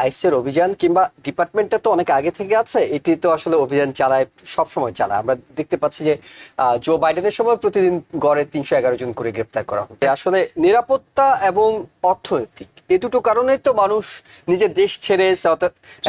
আইসের অভিযান কিংবা ডিপার্টমেন্টটা তো অনেক আগে থেকে আছে, এটি তো আসলে অভিযান চালায়, সব সময় চালায়। আমরা দেখতে পাচ্ছি যে জো বাইডেনের সময় প্রতিদিন গড়ে 311 জন করে গ্রেপ্তার করা হচ্ছে। আসলে নিরাপত্তা এবং অর্থনৈতিক এই দুটো কারণেই তো মানুষ নিজের দেশ ছেড়ে সাউথ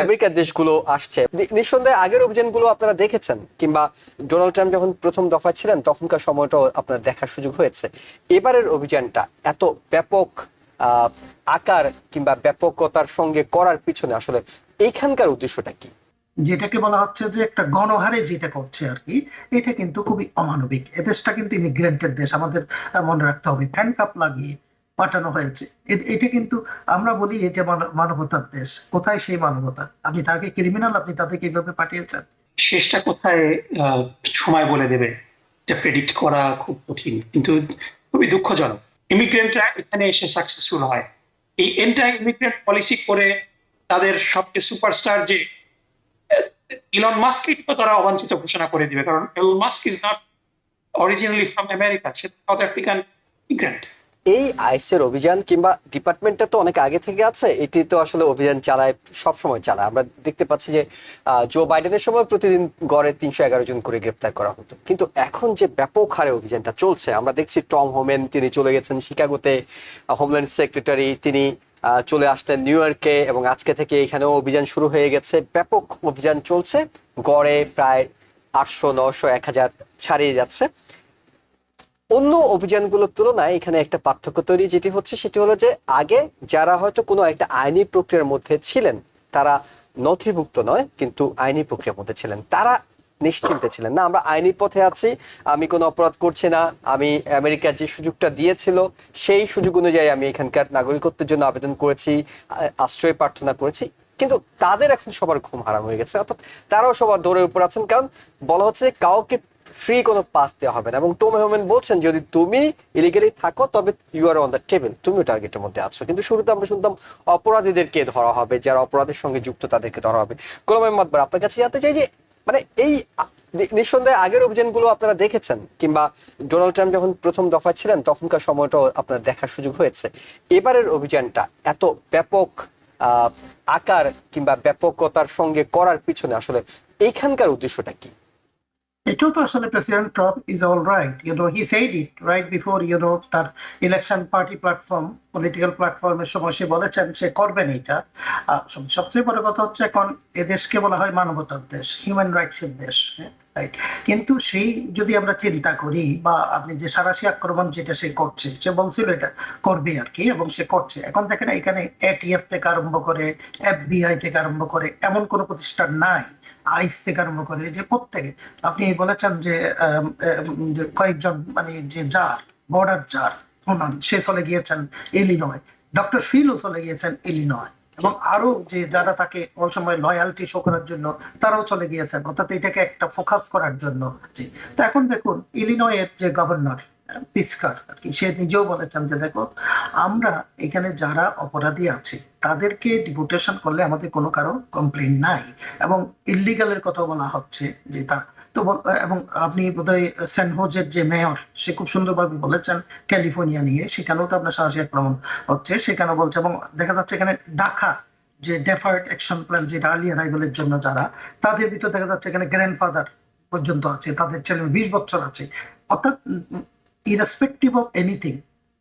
আমেরিকার দেশগুলো আসছে। নিঃসন্দেহে আগের অভিযানগুলো আপনারা দেখেছেন, কিংবা ডোনাল্ড ট্রাম্প যখন প্রথম দফায় ছিলেন তখনকার সময়টাও আপনার দেখার সুযোগ হয়েছে। এবারের অভিযানটা এত ব্যাপক আকার কিংবা ব্যাপকতার সঙ্গে করার পিছনে আসলে এইখানকার উদ্দেশ্যটা কি? যেটাকে বলা হচ্ছে যে একটা গণহারে যেটা করছে আর কি, এটা কিন্তু খুবই অমানবিক। এদেশটা কিন্তু ইমিগ্রেন্টের দেশ, আমাদের মনে রাখতে হবে। হ্যান্ডকাপ লাগিয়ে পাঠানো হয়েছে, এটা কিন্তু আমরা বলি এটা মানবতার দেশ। কোথায় সেই মানবতা? আপনি তাকে ক্রিমিনাল, আপনি তাদেরকে এইভাবে পাঠিয়েছেন। শেষটা কোথায় সময় বলে দেবে, এটা প্রেডিক্ট করা খুব কঠিন, কিন্তু খুবই দুঃখজনক। ইমিগ্রেন্টরা এখানে এসে সাকসেসফুল হয়, এই এন্টার ইমিগ্রেন্ট পলিসি করে তাদের সবচেয়ে সুপারস্টার যে ইলন মাস্ক, তারা অবাঞ্ছিত ঘোষণা করে দিবে, কারণ Elon Musk is not originally from America, সে সাউথ আফ্রিকান ইমিগ্রেন্ট। এই আইসের অভিযান কিংবা ডিপার্টমেন্টটা তো অনেক আগে থেকে আছে, এটি তো আসলে অভিযান চালায়, সব সময় চালায়। আমরা দেখতে পাচ্ছি যে জো বাইডেনের সময় প্রতিদিন গড়ে 311 জন করে গ্রেপ্তার করা হতো, কিন্তু এখন যে ব্যাপক হারে অভিযানটা চলছে, আমরা দেখছি টম হোমেন তিনি চলে গেছেন শিকাগোতে, হোমল্যান্ড সেক্রেটারি তিনি চলে আসলেন নিউ ইয়র্কে, এবং আজকে থেকে এখানেও অভিযান শুরু হয়ে গেছে। ব্যাপক অভিযান চলছে, গড়ে প্রায় 800, 900, 1000 ছাড়িয়ে যাচ্ছে। অন্য অভিযানগুলোর তুলনায় এখানে একটা পার্থক্য তৈরি যেটি হচ্ছে, সেটি হলো যে আগে যারা হয়তো কোনো একটা আইনি প্রক্রিয়ার মধ্যে ছিলেন, তারা নথিভুক্ত নয় কিন্তু আইনি প্রক্রিয়ার মধ্যে ছিলেন, তারা নিশ্চিন্তে ছিলেন না আমরা আইনি পথে আছি, আমি কোনো অপরাধ করছি না, আমি আমেরিকার যে সুযোগটা দিয়েছিল সেই সুযোগ অনুযায়ী আমি এখানকার নাগরিকত্বের জন্য আবেদন করেছি, আশ্রয় প্রার্থনা করেছি। কিন্তু তাদের এখন সবার ঘুম হারাম হয়ে গেছে, অর্থাৎ তারাও সবার দৌড়ের উপর আছেন, কারণ বলা হচ্ছে কাউকে ফ্রি কোনো পাস দেওয়া হবে না। এবং টম হোমেন বলছেন যদি তুমি ইলিগালি থাকো তবে you are on the table, তুমিও টার্গেটের মধ্যে আছো। কিন্তু শুরুতে আমরা শুনতাম অপরাধীদেরকে ধরা হবে, যারা অপরাধের সঙ্গে যুক্ত তাদেরকে ধরা হবে। গোলাম মাতবার, আপনার কাছে জানতে চাই যে মানে এই নিঃসন্দেহে আগের অভিযানগুলো আপনারা দেখেছেন, কিংবা ডোনাল্ড ট্রাম্প যখন প্রথম দফায় ছিলেন তখনকার সময়টাও আপনার দেখার সুযোগ হয়েছে। এবারের অভিযানটা এত ব্যাপক আকার কিংবা ব্যাপকতার সঙ্গে করার পিছনে আসলে এইখানকার উদ্দেশ্যটা কি? এটাও তো আসলে president Trump is all right, he said it right before, তার ইলেকশন পার্টি প্ল্যাটফর্ম, পলিটিক্যাল প্ল্যাটফর্মের সময় সে বলেছেন সে করবেন এটা। সবচেয়ে বড় কথা হচ্ছে এখন এদেশকে বলা হয় মানবতার দেশ, হিউম্যান রাইটস এর দেশ, রাইট? কিন্তু সেই যদি আমরা চিন্তা করি, বা আপনি যে সাঁড়াশি আক্রমণ যেটা সে করছে, সে বলছিল এটা করবে আর কি, এবং সে করছে। এখন দেখেন এখানে এটিএফ থেকে আরম্ভ করে, এফবিআই থেকে আরম্ভ করে, এমন কোনো প্রতিষ্ঠান নাই, আইস থেকে আরম্ভ করে, যে প্রত্যেকে, আপনি বলেছেন যে কয়েকজন মানে যে জার, বর্ডার জার সে চলে গিয়েছেন ইলিনয়, ডক্টর ফিলও চলে গিয়েছেন ইলিনয়, এবং আরো যে যারা তাকে ওই সময় লয়ালটি শো করার জন্য তারাও চলে গিয়েছেন, অর্থাৎ এটাকে একটা ফোকাস করার জন্য। জি, তো এখন দেখুন ইলিনয়ের যে গভর্নর পিস্কার আর কি, সে নিজেও বলেছেন যে দেখো, আমরা এখানে যারা অপরাধী আছে তাদেরকে ডিপুটেশন করলে আমাদের কোনো কারো কমপ্লেন নাই, এবং ইলিগালের কথা বলা হচ্ছে যে তার তো এবং আপনি বোধহয় স্যান হোজের যে মেয়র, সে খুব সুন্দরভাবে বলেছেন ক্যালিফোর্নিয়া নিয়ে, সেখানেও তো আপনার সাহসী আক্রমণ হচ্ছে, সেখানে বলছে। এবং দেখা যাচ্ছে এখানে ঢাকা যে ডেফার্ড অ্যাকশন প্ল্যান, যেটা আর্লি অ্যারাইভালের জন্য যারা, তাদের ভিতর দেখা যাচ্ছে এখানে গ্র্যান্ডফাদার পর্যন্ত আছে, তাদের ছেলে 20 বছর আছে, অর্থাৎ ইরেসপেক্টিভ অফ এনিথিং,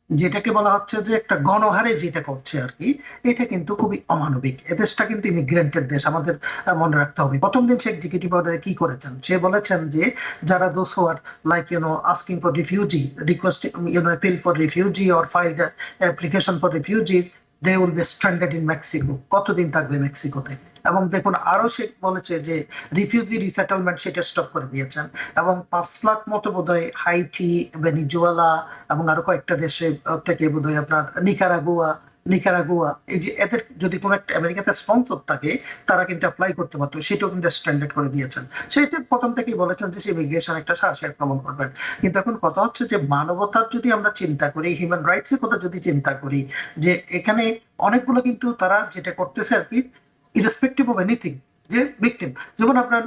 যেটাকে বলা হচ্ছে যে একটা গণহারে যেটা করছে আর কি, এটা কিন্তু খুবই অমানবিক। এদেশটা কিন্তু ইমিগ্রেন্টের দেশ, আমাদের মনে রাখতে হবে। প্রথম দিন সে এক্সিকিউটিভ অর্ডারে কি করেছেন, সে বলেছেন যে যারা those who are like asking for refugee, request appeal for refugee or file application for refugees, they will be stranded in Mexico. কতদিন থাকবে মেক্সিকোতে? এবং দেখুন আরো সে বলেছে যে রিফিউজি রিসেটেলমেন্ট সেটা স্টপ করে দিয়েছেন, এবং 5 লাখ মতো বোধহয় হাইটি, ভেনিজুয়েলা এবং আরো কয়েকটা দেশে থেকে বোধহয় আপনার নিকারাগুয়া, এই যে এদের যদি কোনো একটা আমেরিকাতে স্পন্সর থাকে তারা কিন্তু অ্যাপ্লাই করতে পারতো, সেটাও কিন্তু স্ট্যান্ডার্ড করে দিয়েছেন। সেটা প্রথম থেকেই বলেছেন যে সে ইমিগ্রেশন একটা সাহসী আক্রমণ করবেন। কিন্তু এখন কথা হচ্ছে যে মানবতার যদি আমরা চিন্তা করি, হিউম্যান রাইটস এর কথা যদি চিন্তা করি, যে এখানে অনেকগুলো কিন্তু তারা যেটা করতেছে আর কি, ইরেসপেক্টিভ অফ এনিথিং, যে ভিকটিম, যেমন আপনার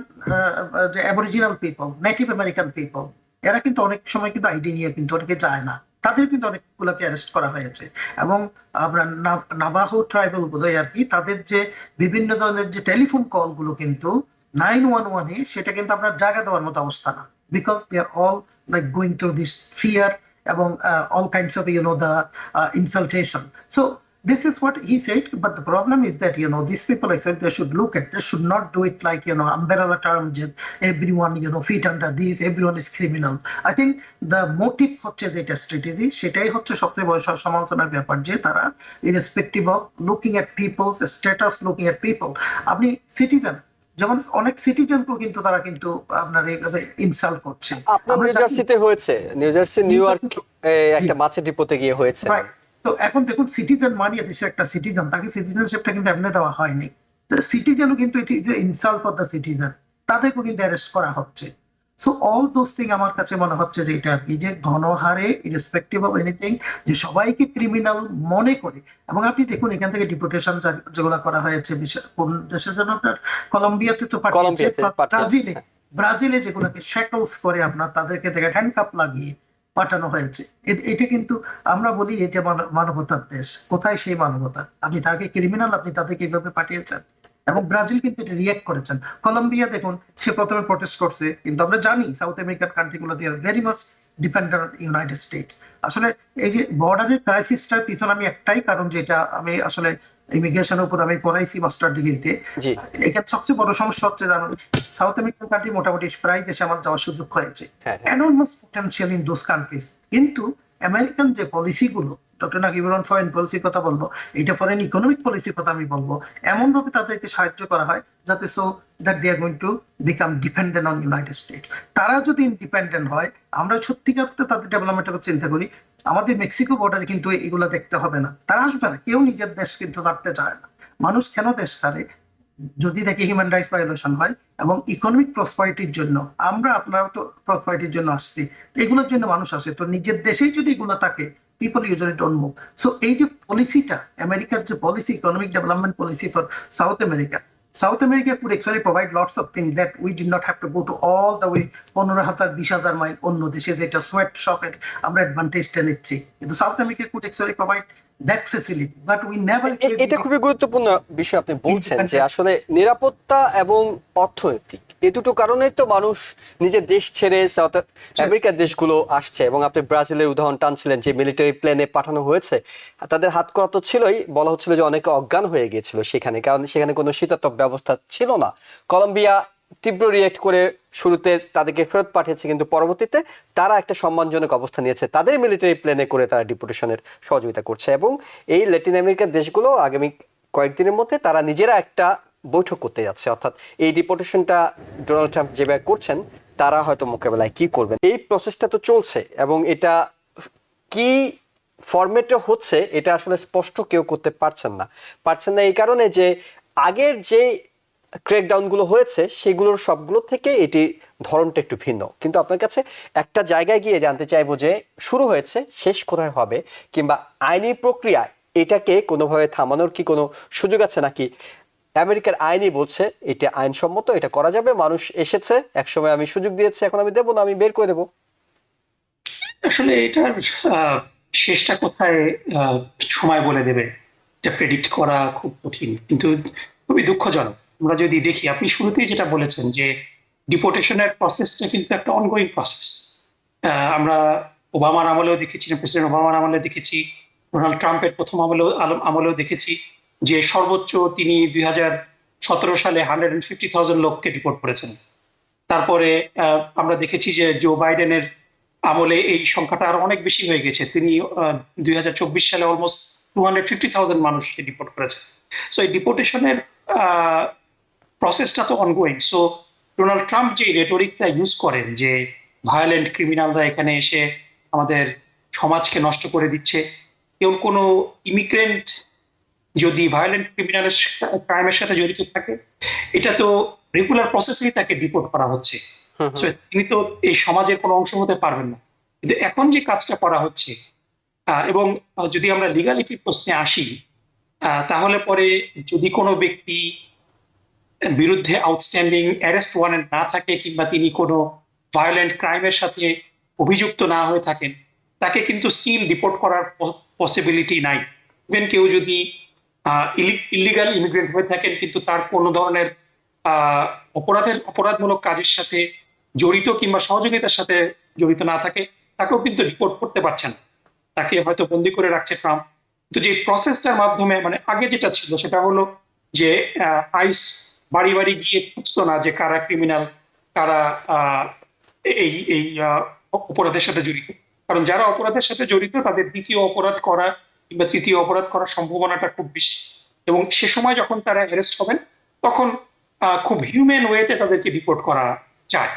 যে aboriginal people, native American people, এরা কিন্তু অনেক সময় কিন্তু আইডি নিয়ে কিন্তু অনেকে যায় না, তাদের কিন্তু অনেকগুলোকে অ্যারেস্ট করা হয়েছে। এবং আমরা নাবাহো ট্রাইবাল বোধহয় আর কি, তাদের যে বিভিন্ন ধরনের যে টেলিফোন কল গুলো কিন্তু 911-এ, সেটা কিন্তু আপনার জায়গা দেওয়ার মতো অবস্থা না, because they are all like going through this fear এবং all kinds of the insultation. So this is what he said, but the problem is that these people actually they should look at, they should not do it like umbrella term, everyone fit under this, everyone is criminal. I think the motive হচ্ছে যেটা strategy, সেটাই হচ্ছে সবচেয়ে বড় সমালোচনার ব্যাপার, যে তারা irrespective of looking at people's status, looking at people, আপনি সিটিজেন, যেমন অনেক সিটিজেনকেও কিন্তু তারা কিন্তু আপনার এইভাবে ইনসাল্ট করছে। আপনার নিউ জার্সিতে হয়েছে, নিউ জার্সি নিউ ইয়র্ক একটা মাছের ডিপোতে গিয়ে হয়েছে। তো এখন দেখুন, সিটিজেন মানিয়ে দেশের একটা সিটিজেন, তাকে সিটিজেনশিপটা কিন্তু এমনি দেওয়া হয়নি। সিটিজেনও কিন্তু এটি যে ইনসাল্ট ফর দ্য সিটিজেন, তাদেরকেও কিন্তু অ্যারেস্ট করা হচ্ছে। সো অল দোজ থিং আমার কাছে মনে হচ্ছে যে এটা আর কি, যে ঘনহারে ইরেসপেক্টিভ অফ এনিথিং, যে সবাইকে ক্রিমিনাল মনে করে। এবং আপনি দেখুন এখান থেকে ডিপোর্টেশন যেগুলো করা হয়েছে, কোন দেশের জন্য, আপনার কলম্বিয়াতে তো পাঠিয়েছে, ব্রাজিলে যেগুলোকে শ্যাকলস করে আপনার তাদেরকে থেকে হ্যান্ডকাপ লাগিয়ে পাঠানো হয়েছে। এটা কিন্তু আমরা বলি এটা মানবতার দেশ, কোথায় সেই মানবতা? আপনি তাকে ক্রিমিনাল, আপনি তাদেরকে এইভাবে পাঠিয়েছেন। এবং ব্রাজিল কিন্তু এটা রিয়েক্ট করেছেন। কলম্বিয়া দেখুন, সে প্রথমে প্রটেস্ট করছে, কিন্তু আমরা জানি সাউথ আমেরিকান কান্ট্রি গুলো দিয়ে very much dependent on united states. আসলে এই যে বর্ডারের ক্রাইসিসটার পিছনে আমি একটাই কারণ, যেটা আমি আসলে ইমিগ্রেশনের উপর আমি পড়াইছি মাস্টার ডিগ্রিতে, এখানে সবচেয়ে বড় সমস্যা হচ্ছে জানেন, সাউথ আমেরিকান কান্ট্রি মোটামুটি প্রায় দেশে আমার যাওয়ার সুযোগ হয়েছে, enormous potential in those countries. কিন্তু আমেরিকান যে পলিসি গুলো, ডক্টর নাকিবুর ফরেন পলিসির কথা বলবো, এটা ফরেন ইকোনমিক পলিসির কথা আমি বলবো, এমন ভাবে তাদেরকে সাহায্য করা হয় যাতে so that they are going to become dependent on united states. তারা যদি ইন্ডিপেন্ডেন্ট হয়, আমরা সত্যিকার তাদের ডেভেলপমেন্টের কথা চিন্তা করি, আমাদের মেক্সিকো বর্ডারে কিন্তু এগুলো দেখতে হবে না, তারা আসবে না, কেউ নিজের দেশ কিন্তু ছাড়তে চায় না। মানুষ কেন দেশ ছাড়ে? যদি দেখে হিউম্যান রাইটস ভায়োলেশন হয় এবং ইকোনমিক প্রসপারিটির জন্য। আমরা আপনারা তো প্রসপারিটির জন্য আসছি, এগুলোর জন্য মানুষ আসে। তো নিজের দেশেই যদি এগুলো থাকে, people usually don't move. So এই যে পলিসিটা, আমেরিকার যে policy, economic development policy for south America, South America could actually provide lots of things that we did not have to go to all the way 15,000-20,000 mile অন্য দেশে, যেটা sweat শপের আমরা অ্যাডভান্টেজটা নিচ্ছি। কিন্তু south America could actually provide that facility, but we never. এটা খুবই গুরুত্বপূর্ণ বিষয় আপনি বলছেন, যে আসলে নিরাপত্তা এবং অর্থনৈতিক, এই দুটো কারণেই তো মানুষ নিজের দেশ ছেড়ে সাউথ আমেরিকার দেশগুলো আসছে। এবং আপনি ব্রাজিলের উদাহরণ টানছিলেন, যে মিলিটারি প্লেনে পাঠানো হয়েছে, তাদের হাত করা তো ছিলই, বলা হচ্ছিল যে অনেকে অজ্ঞান হয়ে গিয়েছিল সেখানে, কারণ সেখানে কোনো শীতাতপ ব্যবস্থা ছিল না। কলম্বিয়া তীব্র রিয়েক্ট করে শুরুতে তাদেরকে ফেরত পাঠিয়েছে, কিন্তু পরবর্তীতে তারা একটা সম্মানজনক অবস্থা নিয়েছে, তাদের মিলিটারি প্লেনে করে তারা ডিপোর্টেশনের সহযোগিতা করছে। এবং এই ল্যাটিন আমেরিকার দেশগুলো আগামী কয়েকদিনের মধ্যে তারা নিজেরা একটা বৈঠক করতে যাচ্ছে, অর্থাৎ এই ডিপোর্টেশনটা ডোনাল্ড ট্রাম্প যেভাবে করছেন, তারা হয়তো মোকাবেলায় কি করবেন। এই প্রসেসটা তো চলছে, এবং এটা কি ফরম্যাটে হচ্ছে এটা আসলে স্পষ্ট কেউ করতে পারছেন না এই কারণে যে আগের যে ক্র্যাকডাউনগুলো হয়েছে সেগুলোর সবগুলো থেকে এটি ধরনটা একটু ভিন্ন। কিন্তু আপনার কাছে একটা জায়গায় গিয়ে জানতে চাইবো যে শুরু হয়েছে, শেষ কোথায় হবে, কিংবা আইনি প্রক্রিয়ায় এটাকে কোনোভাবে থামানোর কি কোনো সুযোগ আছে নাকি? আমেরিকার আইনই বলছে এটা আইনসম্মত, এটা করা যাবে, মানুষ এসেছে, একসময় আমি সুযোগ দিয়েছি, এখন আমি দেবো না, আমি বের করে দেবো। আসলে এটার শেষটা কোথায় সময় বলে দেবে, এটা প্রেডিক্ট করা খুব কঠিন, কিন্তু খুবই দুঃখজনক। আমরা যদি দেখি, আপনি শুরুতেই যেটা বলেছেন যে ডিপোর্টেশনের প্রসেসটা কিন্তু একটা অনগোয়িং প্রসেস। আমরা ওবামার আমলেও দেখেছি, প্রেসিডেন্ট ওবামার আমলে দেখেছি, ডোনাল্ড ট্রাম্পের প্রথম আমলেও দেখেছি যে সর্বোচ্চ তিনি 2017 সালে 150,000 লোককে ডিপোর্ট করেছেন। তারপরে আমরা দেখেছি যে জো বাইডেনের আমলে এই সংখ্যাটা আরো অনেক বেশি হয়ে গেছে, তিনি 2024 সালে অলমোস্ট 250,000 মানুষকে ডিপোর্ট করেছেন। সো এই ডিপোর্টেশনের প্রসেসটা তো অনগোয়িং। সো ডোনাল্ড ট্রাম্প যে রেটরিকটা ইউজ করেন, যে ভায়োলেন্ট ক্রিমিনালরা এখানে এসে আমাদের সমাজকে নষ্ট করে দিচ্ছে, কেউ কোনো ইমিগ্রেন্ট যদি ভায়োলেন্ট ক্রাইমের সাথে জড়িত থাকে, এটা তো রেগুলার প্রসেসেই তাকে ডিপোর্ট করা হচ্ছে। তিনি তো এই সমাজের কোনো অংশ হতে পারবেন না। কিন্তু এখন যে কাজটা করা হচ্ছে, এবং যদি আমরা লিগালিটির প্রশ্নে আসি, তাহলে পরে যদি কোনো ব্যক্তি বিরুদ্ধে আউটস্ট্যান্ডিং অ্যারেস্ট ওয়ারেন্ট না থাকে, কিংবা তিনি কোনো ভায়োলেন্ট ক্রাইমের সাথে অভিযুক্ত না হয়ে থাকেন, তাকে কিন্তু স্টিল ডিপোর্ট করার পসিবিলিটি নাই। ইভেন কেউ যদি ইলিগাল ইমিগ্রেন্ট হয়ে থাকেন কিন্তু তার কোনো ধরনের অপরাধমূলক কাজের সাথে জড়িত কিংবা সহযোগিতার সাথে জড়িত না থাকে, তাকেও কিন্তু ডিপোর্ট করতে পারছেন, তাকে হয়তো বন্দি করে রাখছে ট্রাম্প। কিন্তু যে প্রসেসটার মাধ্যমে, মানে আগে যেটা ছিল সেটা হলো যে আইস বাড়ি বাড়ি গিয়ে খুঁজতো না যে কারা ক্রিমিনাল, কারা এই এই অপরাধের সাথে জড়িত। কারণ যারা অপরাধের সাথে জড়িত তাদের দ্বিতীয় অপরাধ করা কিংবা তৃতীয় অপরাধ করার সম্ভাবনাটা খুব বেশি, এবং সে সময় যখন তারা অ্যারেস্ট হবেন তখন খুব হিউম্যান ওয়েতে তাদেরকে ডিপোর্ট করা যায়।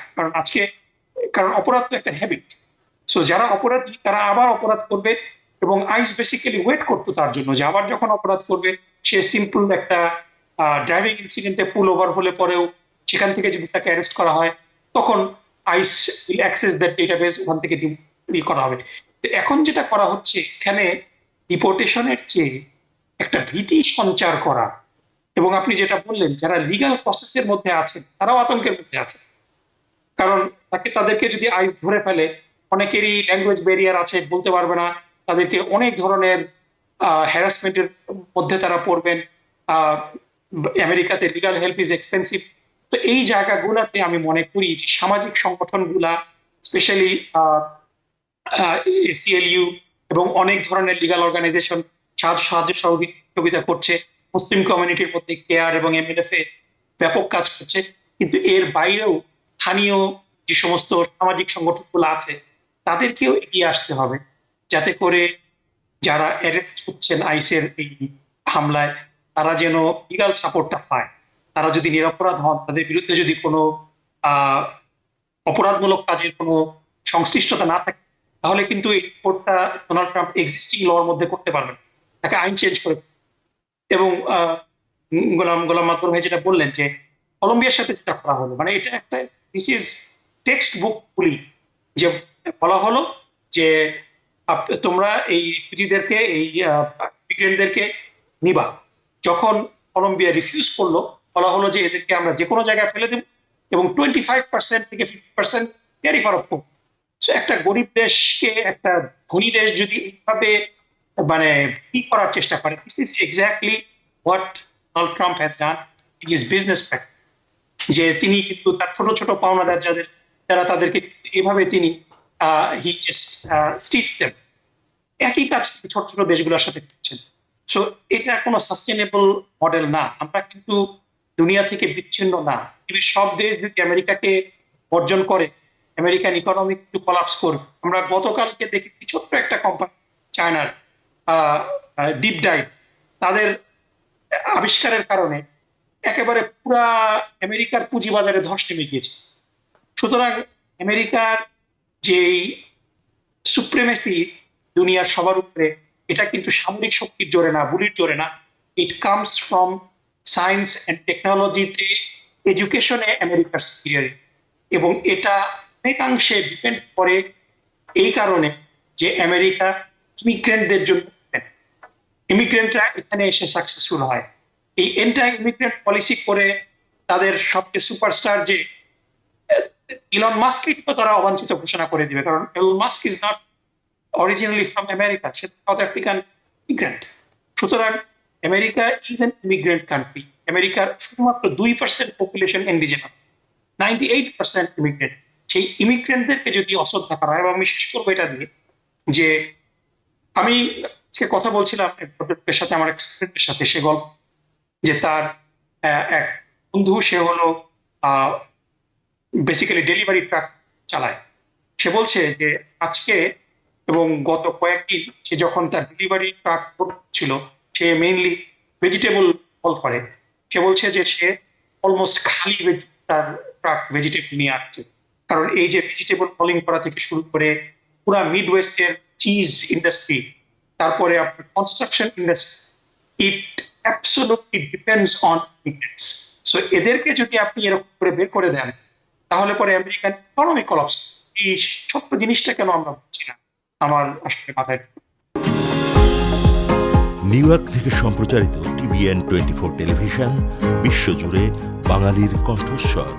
কারণ অপরাধ তো একটা হ্যাবিট। সো যারা অপরাধী তারা আবার অপরাধ করবে, এবং আইস বেসিক্যালি ওয়েট করতো তার জন্য যে আবার যখন অপরাধ করবে সে সিম্পল একটা ড্রাইভিং ইনসিডেন্টে পুল ওভার হলে পরেও সেখান থেকে যদি তাকে অ্যারেস্ট করা হয় তখন আইস উইল অ্যাক্সেস দ্যাট ডেটাবেস, ওখান থেকে করা হবে। এখন যেটা করা হচ্ছে এখানে ডিপোর্টেশনের চেয়ে একটা ভীতি সঞ্চার করা, এবং আপনি যেটা বললেন যারা লিগ্যাল প্রসেসের মধ্যে আছেন তারাও আতঙ্কের মধ্যে আছে। কারণ তাদেরকে যদি আইস ধরে ফেলে, অনেকেরই ল্যাঙ্গুয়েজ ব্যারিয়ার আছে, বলতে পারবে না, তাদেরকে অনেক ধরনের হ্যারাসমেন্টের মধ্যে তারা পড়বেন। আমেরিকাতে লিগ্যাল হেল্প ইজ এক্সপেন্সিভ। তো এই জায়গাগুলোতে আমি মনে করি যে সামাজিক সংগঠনগুলা, স্পেশালি ACLU এবং অনেক ধরনের লিগ্যাল অর্গানাইজেশন সাহায্য সহযোগিতা করছে। মুসলিম কমিউনিটির মধ্যে কেয়ার এবং MLF ব্যাপক কাজ করছে। কিন্তু এর বাইরেও স্থানীয় যে সমস্ত সামাজিক সংগঠনগুলো আছে তাদেরকেও এগিয়ে আসতে হবে, যাতে করে যারা অ্যারেস্ট হচ্ছেন আইসের এই হামলায় তারা যেন লিগাল সাপোর্টটা পায়। তারা যদি নিরপরাধ হন, তাদের বিরুদ্ধে যদি কোনো অপরাধমূলক কাজের কোনো সংশ্লিষ্টতা না থাকে, তাহলে কিন্তু এই রিপোর্টটা ডোনাল্ড ট্রাম্প এক্সিস্টিং লর মধ্যে করতে পারবেন, তাকে আইন চেঞ্জ করে। এবং গোলাম মাতবর ভাই যেটা বললেন যে কলম্বিয়ার সাথে যেটা করা হলো, মানে এটা একটা দিস ইজ টেক্সট বুক পুলি, যে বলা হলো যে তোমরা এই রিফিউজিদেরকে, এই ইমিগ্রেন্টদেরকে নিবা। যখন কলম্বিয়া রিফিউজ করলো, বলা হলো যে এদেরকে আমরা যে কোনো জায়গায় ফেলে দেব এবং 25% থেকে 50% ট্যারিফ আরোপ করব। একটা গরিব দেশকে একটা ধনী দেশ যদি এইভাবে মানে কি করার চেষ্টা করে, this is exactly what Donald Trump has done in his business practice. যে তিনি কিন্তু তার ছোট ছোট পাওনাদার যারা তাদেরকে এভাবে তিনি হি জাস্ট স্টিচ দেম। একই কাজ ছোট ছোট দেশগুলোর সাথে করছেন। সো এটা কোনো সাস্টেনেবল মডেল না। আমরা কিন্তু দুনিয়া থেকে বিচ্ছিন্ন না, কিন্তু সব দেশ যদি আমেরিকাকে বর্জন করে আমেরিকান ইকোনমি একটু কলাপস করবে। আমরা গতকালকে দেখেছি ছোট্ট একটা কোম্পানি চায়নার ডিপ ডাইভ, তাদের আবিষ্কারের কারণে একেবারে পুরা আমেরিকার পুঁজিবাজারে ধস নেমে গিয়েছে। সুতরাং আমেরিকার যেই সুপ্রিমেসি দুনিয়ার সবার উপরে, এটা কিন্তু সামরিক শক্তির জোরে না, বুলির জোরে না, it comes from science and টেকনোলজিতে, এডুকেশনে আমেরিকার সুপিরিয়রিটি। এবং এটা অনেকাংশে ডিপেন্ড করে এই কারণে যে আমেরিকা ইমিগ্রেন্টদের জন্য, ইমিগ্রেন্টরা এখানে এসে সাকসেসফুল হয়। এই এন্টাই ইমিগ্রেন্ট পলিসি করে তাদের সবচেয়ে সুপারস্টার যে ইলন মাস্ককে তো তারা অবাঞ্ছিত ঘোষণা করে দিবে, কারণ Elon Musk is not originally from America, সে সাউথ আফ্রিকান ইমিগ্রেন্ট। সুতরাং America is an immigrant country. আমেরিকার শুধুমাত্র 2% পপুলেশন ইন্ডিজেনাস, 98% ইমিগ্রেন্ট। সেই ইমিগ্রেন্টদেরকে যদি অশ্রদ্ধা করা হয়, এবং আমি শেষ করবো এটা দিয়ে যে আমি আজকে কথা বলছিলাম এক সাথে, আমার এক স্টুডেন্টের সাথে, সে গল্প যে তার এক বন্ধু, সে হলো বেসিক্যালি ডেলিভারি ট্রাক চালায়। সে বলছে যে আজকে এবং গত কয়েকদিন সে যখন তার ডেলিভারি ট্রাক ছিল, সে মেইনলি ভেজিটেবল হল করে। সে বলছে যে সে অলমোস্ট খালি তার ট্রাক ভেজিটেবল নিয়ে আসছে, কারণ এই যে ভেজিটেবল হলিং করা থেকে শুরু করে পুরা মিড ওয়েস্টের চিজ ইন্ডাস্ট্রি, তারপরে আপনার construction industry, it absolutely depends on immigrants. So এদেরকে যদি আপনি এরকম করে বের করে দেন, তাহলে পরে আমেরিকান ইকোনমি কলাপস। এই ছোট্ট জিনিসটা কেন আমরা বুঝছি না, আমার আসলে মাথায়। নিউ ইয়র্ক থেকে সম্প্রচারিত TVN 24 টেলিভিশন, বিশ্বজুড়ে বাঙালির কণ্ঠস্বর।